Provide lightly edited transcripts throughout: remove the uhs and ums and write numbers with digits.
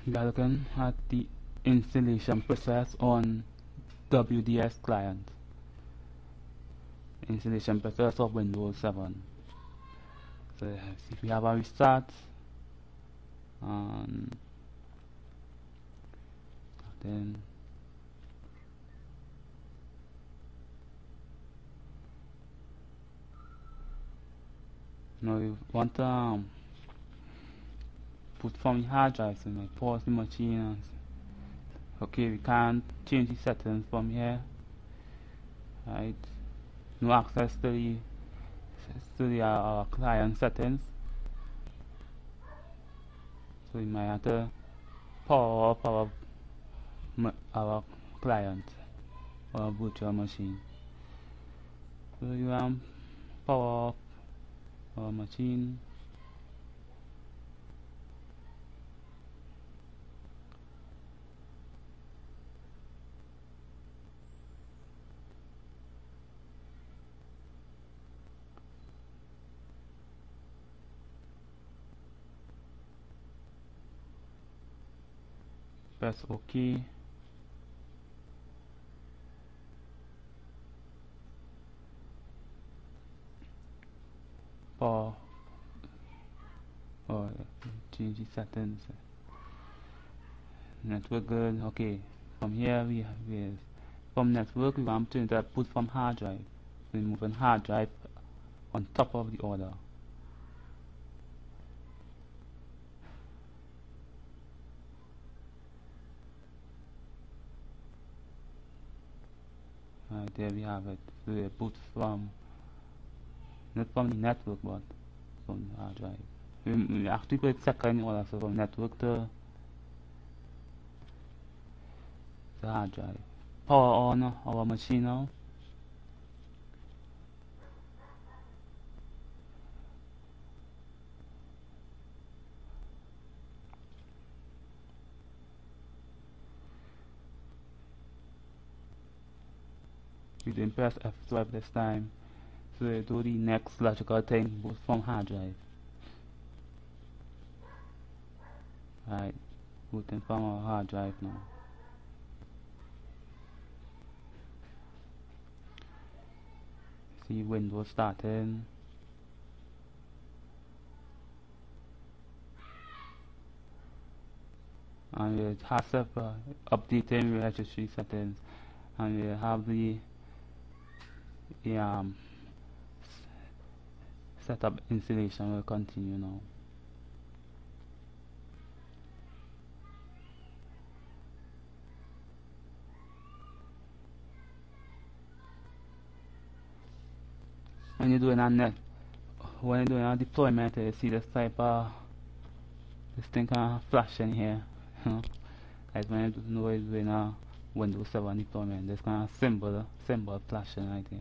We are looking at the installation process on WDS client. Installation process of Windows 7. So if we have a restart, and then now we want to put from the hard drive, so I pause the machine and okay, we can't change the settings from here, right? No access to our client settings, so we might have to power up our client or virtual machine. So you power up our machine. Press OK. Power. Oh, change the settings. Network good. Okay. From here we have from network we want to put from hard drive. Removing hard drive on top of the order. Right, there we have it. So we put from not from the network but from the hard drive. We actually put second order, so from network to the hard drive. Power on our machine now. We didn't press F12 this time, so we do the next logical thing, boot from hard drive. Right, booting from our hard drive now. See Windows starting. And we have updating registry settings, and we have the setup installation will continue now. When you're doing a deployment, you see this type of this thing kind of flashing here. Like when you know you're doing a Windows 7 deployment, this kind of symbol flashing right here.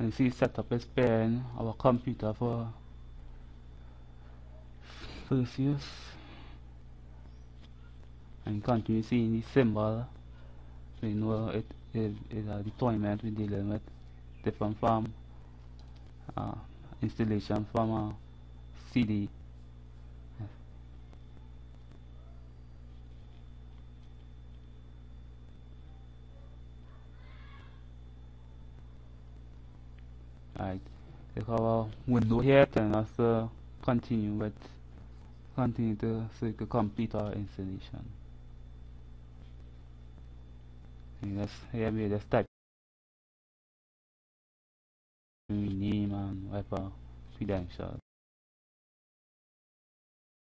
you see setup is pairing our computer for first use, and you continue seeing the symbol, so you know it is a deployment we're dealing with, different from uh, installation from a CD. Right, look our window here telling us to continue so you can complete our installation. And here we just type name and whatever credentials.